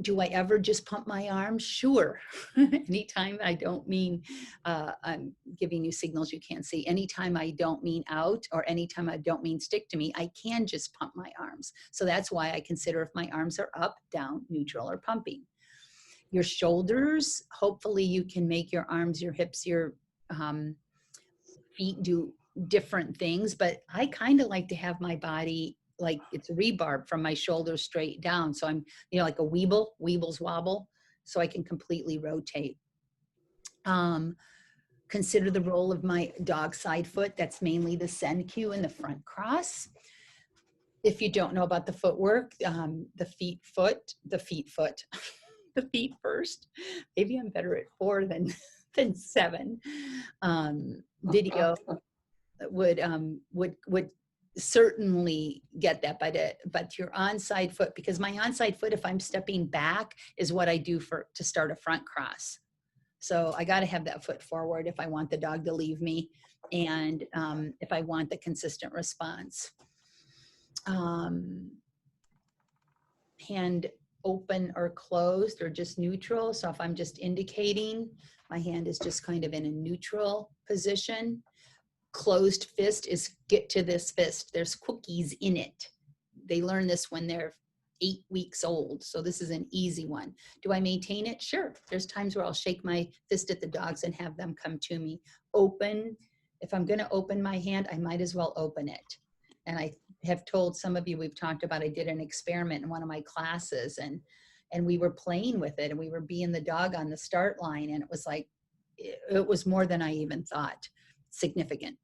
Do I ever just pump my arms? Sure. Anytime I don't mean, I'm giving you signals you can't see. Anytime I don't mean out, or anytime I don't mean stick to me, I can just pump my arms. So that's why I consider if my arms are up, down, neutral, or pumping. Your shoulders, hopefully you can make your arms, your hips, your feet do different things, but I kind of like to have my body like it's rebarb from my shoulders straight down. So I'm, like a Weebles wobble, so I can completely rotate. Consider the role of my dog side foot. That's mainly the send cue and the front cross. If you don't know about the footwork, the feet first. Maybe I'm better at 4 than 7. Video would certainly get that, but your onside foot, because my onside foot, if I'm stepping back, is what I do to start a front cross. So I got to have that foot forward if I want the dog to leave me, and if I want the consistent response. Hand open or closed or just neutral. So if I'm just indicating, my hand is just kind of in a neutral position. Closed fist is get to this fist. There's cookies in it. They learn this when they're 8 weeks old. So this is an easy one. Do I maintain it? Sure. There's times where I'll shake my fist at the dogs and have them come to me. Open. If I'm going to open my hand, I might as well open it. And I have told some of you, we've talked about, I did an experiment in one of my classes, and we were playing with it, and we were being the dog on the start line. And it was like, it was more than I even thought. Significant.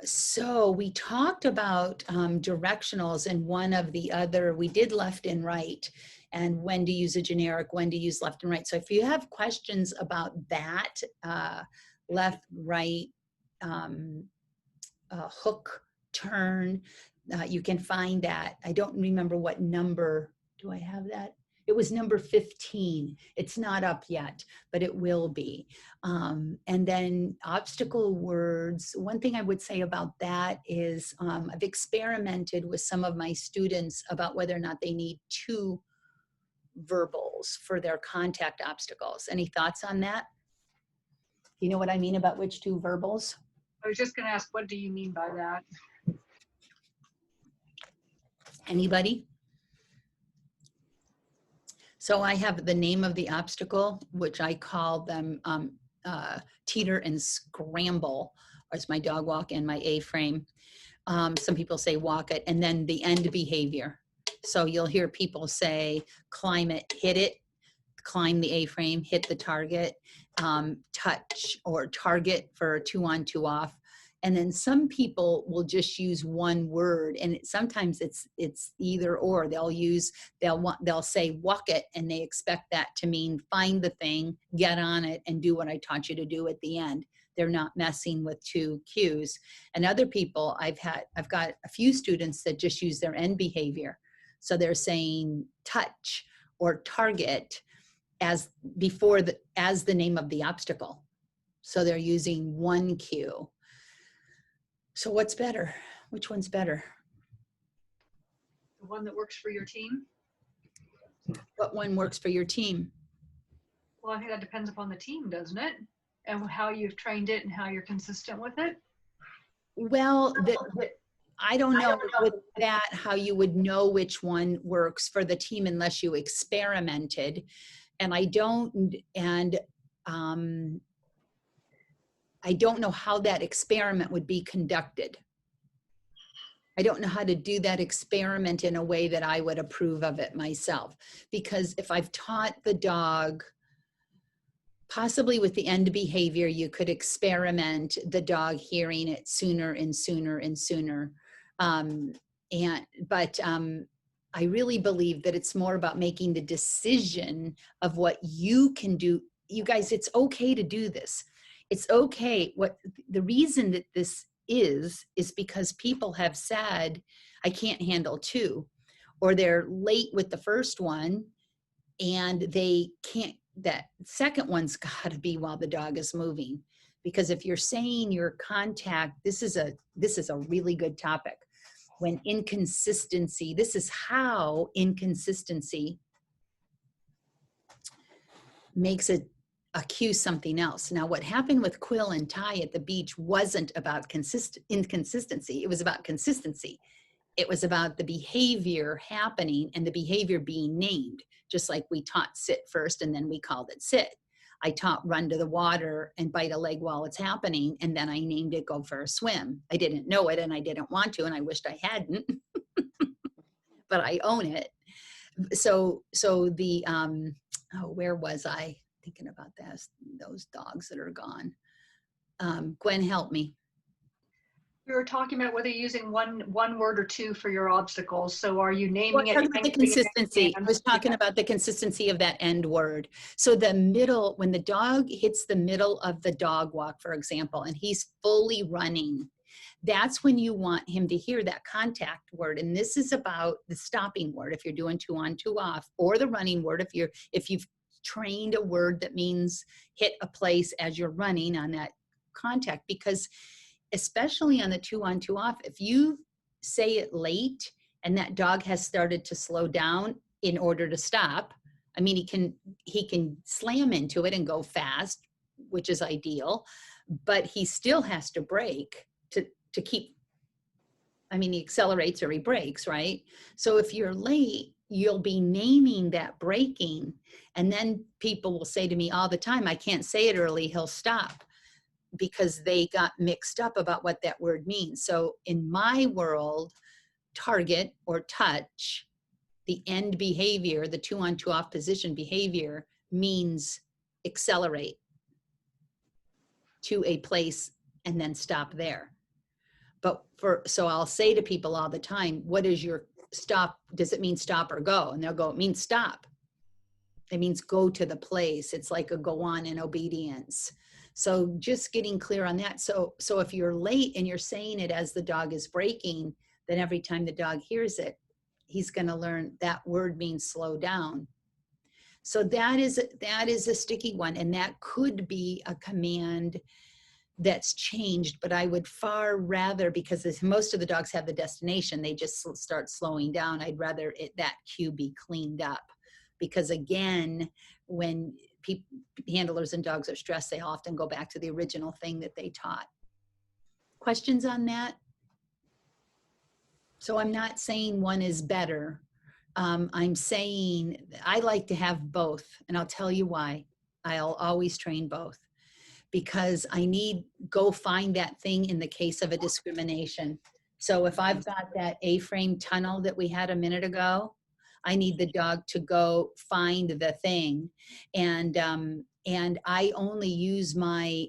So we talked about directionals, and one of the other, we did left and right, and when to use a generic, when to use left and right. So if you have questions about that, left, right, hook, turn, you can find that. I don't remember what number, do I have that? It was number 15. It's not up yet, but it will be. And then obstacle words. One thing I would say about that is I've experimented with some of my students about whether or not they need 2 verbals for their contact obstacles. Any thoughts on that? You know what I mean about which 2 verbals? I was just going to ask, what do you mean by that? Anybody? So I have the name of the obstacle, which I call them teeter and scramble, as my dog walk and my A-frame. Some people say walk it, and then the end behavior. So you'll hear people say climb it, hit it, climb the A-frame, hit the target, touch or target for 2 on, 2 off. And then some people will just use one word, and sometimes it's either or. They'll say walk it, and they expect that to mean find the thing, get on it, and do what I taught you to do at the end. They're not messing with 2 cues. And other people, I've got a few students that just use their end behavior. So they're saying touch or target as the name of the obstacle. So they're using 1 cue. So what's better? Which one's better? The one that works for your team? What one works for your team? Well, I think that depends upon the team, doesn't it? And how you've trained it and how you're consistent with it. Well, I don't know with that how you would know which one works for the team unless you experimented. And I don't know how that experiment would be conducted. I don't know how to do that experiment in a way that I would approve of it myself. Because if I've taught the dog, possibly with the end behavior, you could experiment the dog hearing it sooner and sooner and sooner. But I really believe that it's more about making the decision of what you can do. You guys, it's okay to do this. It's okay. The reason that this is because people have said, I can't handle 2, or they're late with the first one and they can't, that second one's got to be while the dog is moving, Because if you're saying your contact, this is a really good topic. When inconsistency, this is how inconsistency makes it accuse something else. Now, what happened with Quill and Ty at the beach wasn't about inconsistency. It was about consistency. It was about the behavior happening and the behavior being named, just like we taught sit first and then we called it sit. I taught run to the water and bite a leg while it's happening, and then I named it go for a swim. I didn't know it and I didn't want to, and I wished I hadn't, but I own it. So the, where was I thinking about this? Those dogs that are gone. Gwen, help me. We were talking about whether you're using one word or two for your obstacles. So are you naming Well, it? talking about the consistency. I was talking about the consistency of that end word. So the middle, when the dog hits the middle of the dog walk, for example, and he's fully running, that's when you want him to hear that contact word. And this is about the stopping word if you're doing 2 on 2 off, or the running word if you've trained a word that means hit a place as you're running on that contact. Because especially on the 2 on 2 off, if you say it late and that dog has started to slow down in order to stop, I mean, he can slam into it and go fast, which is ideal, but he still has to brake to keep, I mean, he accelerates or he brakes, right? So if you're late, you'll be naming that braking, and then people will say to me all the time, I can't say it early, he'll stop, because they got mixed up about what that word means. So in my world, target or touch, the end behavior, the 2 on 2 off position behavior means accelerate to a place and then stop there. But so I'll say to people all the time, what is your stop? Does it mean stop or go? And they'll go, it means stop. It means go to the place. It's like a go on in obedience. So just getting clear on that. So if you're late and you're saying it as the dog is braking, then every time the dog hears it, he's going to learn that word means slow down. So that is a sticky one. And that could be a command that's changed, but I would far rather, because most of the dogs have the destination, they just start slowing down. I'd rather that cue be cleaned up, because again, when handlers and dogs are stressed, they often go back to the original thing that they taught. Questions on that? So I'm not saying one is better. I'm saying I like to have both, and I'll tell you why. I'll always train both, because I go find that thing in the case of a discrimination. So if I've got that A-frame tunnel that we had a minute ago, I need the dog to go find the thing. And I only use my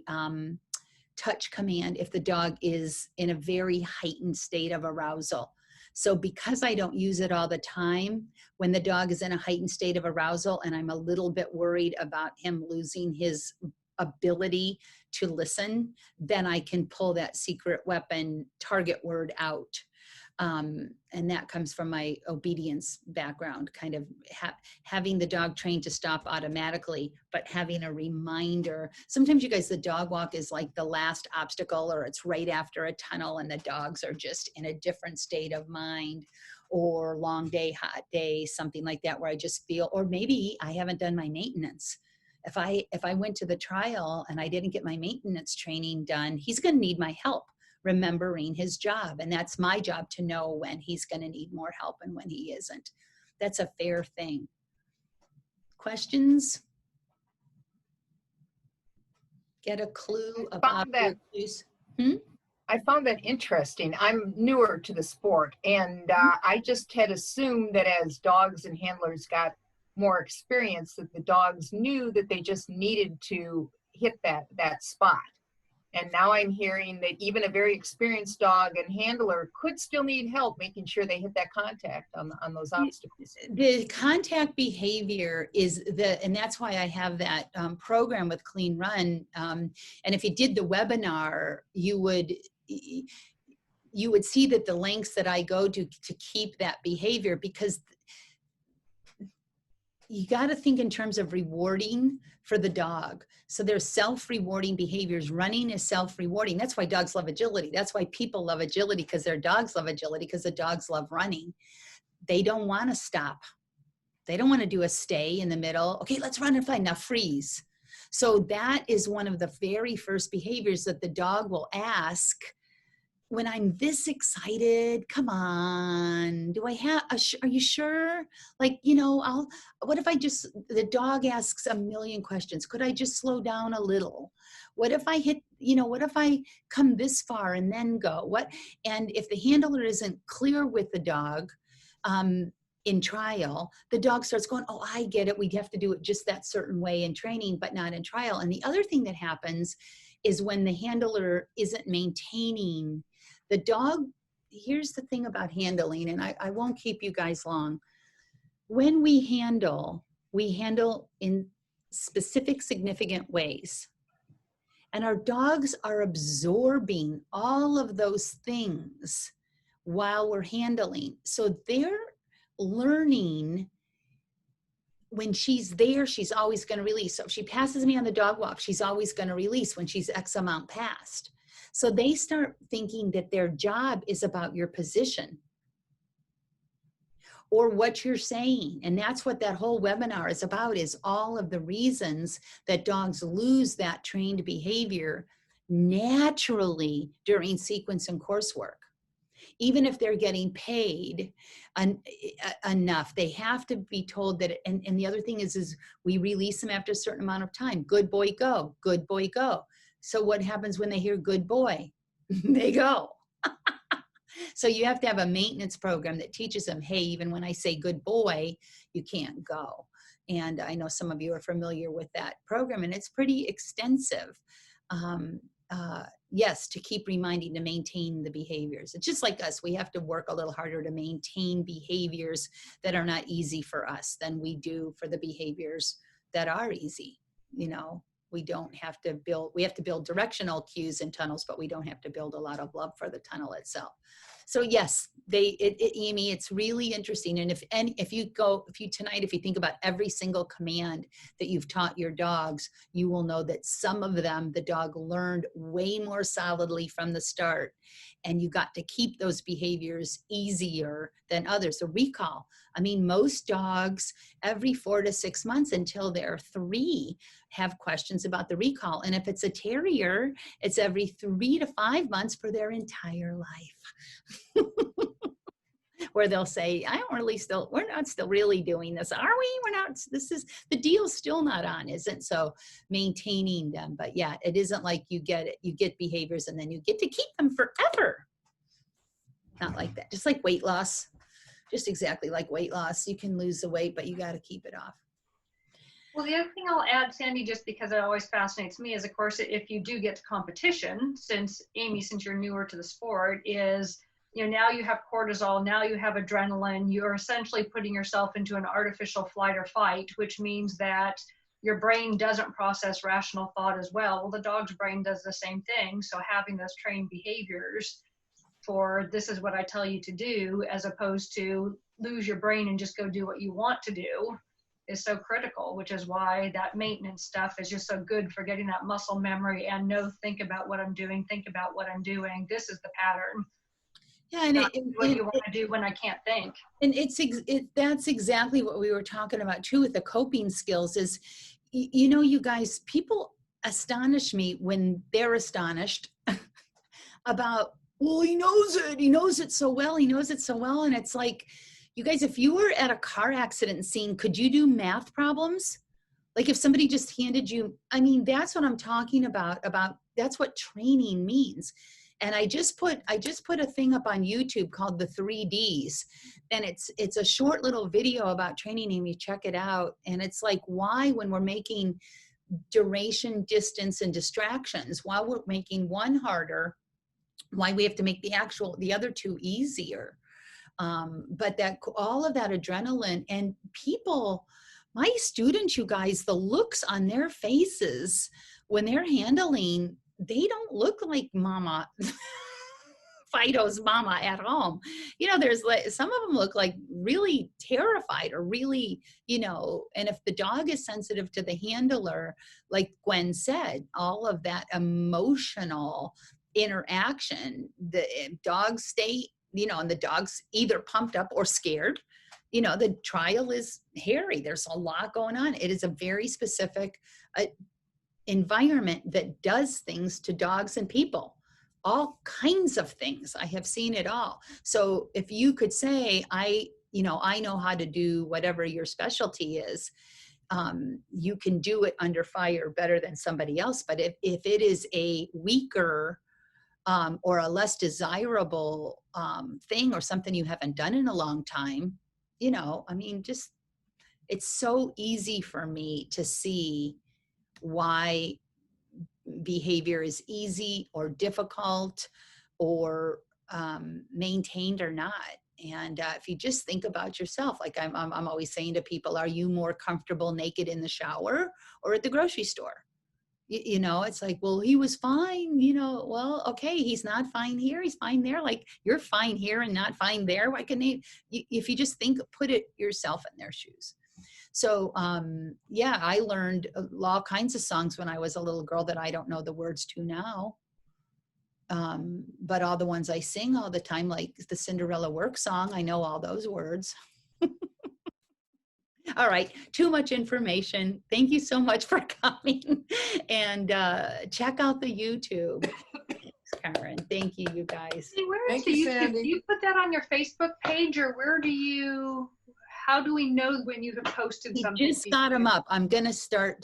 touch command if the dog is in a very heightened state of arousal. So because I don't use it all the time, when the dog is in a heightened state of arousal and I'm a little bit worried about him losing his ability to listen, then I can pull that secret weapon target word out. And that comes from my obedience background, kind of having the dog trained to stop automatically, but having a reminder. Sometimes you guys, the dog walk is like the last obstacle, or it's right after a tunnel and the dogs are just in a different state of mind, or long day, hot day, something like that, where I just feel, or maybe I haven't done my maintenance. If I went to the trial and I didn't get my maintenance training done, he's going to need my help remembering his job. And that's my job to know when he's going to need more help and when he isn't. That's a fair thing. Questions? Get a clue about your cues? I found that interesting. I'm newer to the sport, and I just had assumed that as dogs and handlers got more experience, that the dogs knew that they just needed to hit that spot. And now I'm hearing that even a very experienced dog and handler could still need help making sure they hit that contact on those obstacles. The contact behavior is and that's why I have that program with Clean Run. And if you did the webinar, you would see that the lengths that I go to keep that behavior, because you got to think in terms of rewarding for the dog. So there's self-rewarding behaviors. Running is self-rewarding. That's why dogs love agility. That's why people love agility, because their dogs love agility, because the dogs love running. They don't want to stop. They don't want to do a stay in the middle. Okay, let's run and fight. Now freeze. So that is one of the very first behaviors that the dog will ask when I'm this excited. Come on, do I have, are you sure? Like, you know, what if I just, the dog asks a million questions. Could I just slow down a little? What if I hit, you know, what if I come this far and then go? What? And if the handler isn't clear with the dog, in trial, the dog starts going, oh, I get it. We'd have to do it just that certain way in training, but not in trial. And the other thing that happens is when the handler isn't maintaining the dog. Here's the thing about handling, and I won't keep you guys long. When we handle in specific, significant ways. And our dogs are absorbing all of those things while we're handling. So they're learning when she's there, she's always going to release. So if she passes me on the dog walk, she's always going to release when she's X amount past. So they start thinking that their job is about your position or what you're saying. And that's what that whole webinar is about, is all of the reasons that dogs lose that trained behavior naturally during sequence and coursework. Even if they're getting paid enough, they have to be told that, and the other thing is we release them after a certain amount of time. Good boy, go. Good boy, go. So what happens when they hear good boy? They go. So you have to have a maintenance program that teaches them, hey, even when I say good boy, you can't go. And I know some of you are familiar with that program, and it's pretty extensive. Yes, to keep reminding to maintain the behaviors. It's just like us. We have to work a little harder to maintain behaviors that are not easy for us than we do for the behaviors that are easy. You know, we don't have to build, we have to build directional cues in tunnels, but we don't have to build a lot of love for the tunnel itself. So yes, Amy, it's really interesting. And if you think about every single command that you've taught your dogs, you will know that some of them, the dog learned way more solidly from the start. And you got to keep those behaviors easier than others. So recall, I mean, most dogs every 4 to 6 months until they're 3 have questions about the recall. And if it's a terrier, it's every 3 to 5 months for their entire life. Where they'll say, we're not still really doing this, are we? We're not, the deal's still not on, isn't? So maintaining them. But yeah, it isn't like you get behaviors and then you get to keep them forever. Not like that. Just like weight loss, just exactly like weight loss. You can lose the weight, but you got to keep it off. Well, the other thing I'll add, Sandy, just because it always fascinates me is, of course, if you do get to competition, since you're newer to the sport, is, you know, now you have cortisol, now you have adrenaline, you're essentially putting yourself into an artificial flight or fight, which means that your brain doesn't process rational thought as well. Well, the dog's brain does the same thing. So having those trained behaviors for this is what I tell you to do, as opposed to lose your brain and just go do what you want to do, is so critical, which is why that maintenance stuff is just so good for getting that muscle memory and think about what I'm doing, think about what I'm doing. This is the pattern. Yeah, and what you want to do when I can't think. And that's exactly what we were talking about too with the coping skills is, you know, you guys, people astonish me when they're astonished about, well, he knows it so well. And it's like, you guys, if you were at a car accident scene, could you do math problems? Like if somebody just handed you, I mean, that's what I'm talking about that's what training means. And I just put a thing up on YouTube called the 3Ds, and it's a short little video about training, and you check it out. And it's like, why, when we're making duration, distance, and distractions, while we're making one harder, why we have to make the other 2 easier. But that all of that adrenaline, and people, my students, you guys, the looks on their faces when they're handling, they don't look like mama Fido's mama at home. You know, there's like, some of them look like really terrified or really, you know, and if the dog is sensitive to the handler, like Gwen said, all of that emotional interaction, the dogs stay, you know, and the dog's either pumped up or scared. You know, the trial is hairy. There's a lot going on. It is a very specific environment that does things to dogs and people, all kinds of things. I have seen it all. So if you could say, I know how to do whatever your specialty is, you can do it under fire better than somebody else. But if it is a weaker or a less desirable thing, or something you haven't done in a long time, you know, I mean, just, it's so easy for me to see why behavior is easy or difficult or maintained or not. And if you just think about yourself, like I'm always saying to people, are you more comfortable naked in the shower or at the grocery store? You know, it's like, well, he was fine, you know, well, okay, he's not fine here, he's fine there. Like, you're fine here and not fine there. Why can they, if you just think, put it yourself in their shoes. So, yeah, I learned all kinds of songs when I was a little girl that I don't know the words to now. But all the ones I sing all the time, like the Cinderella Work song, I know all those words. All right, too much information. Thank you so much for coming, and check out the YouTube. Thanks, Karen. Thank you, you guys. Hey, where is Thank the you, YouTube? Sandy. Do you put that on your Facebook page, or where do you, how do we know when you have posted We something? just got them up. I'm gonna start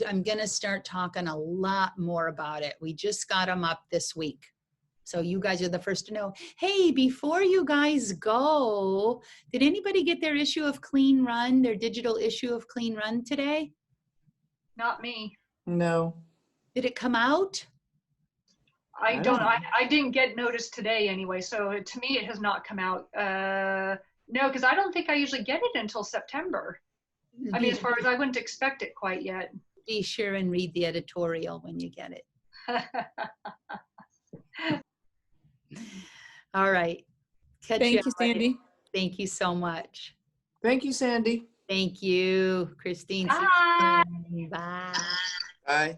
talking a lot more about it. We just got them up this week. So you guys are the first to know. Hey, before you guys go, did anybody get their issue of Clean Run, their digital issue of Clean Run today? Not me. No. Did it come out? I I don't, don't I didn't get notice today anyway, so to me it has not come out. No, because I don't think I usually get it until September. I mean, as far as I wouldn't expect it quite yet. Be sure and read the editorial when you get it. All right. Catch Thank you, later. Sandy. Thank you so much. Thank you, Sandy. Thank you, Christine. Bye. Bye. Bye.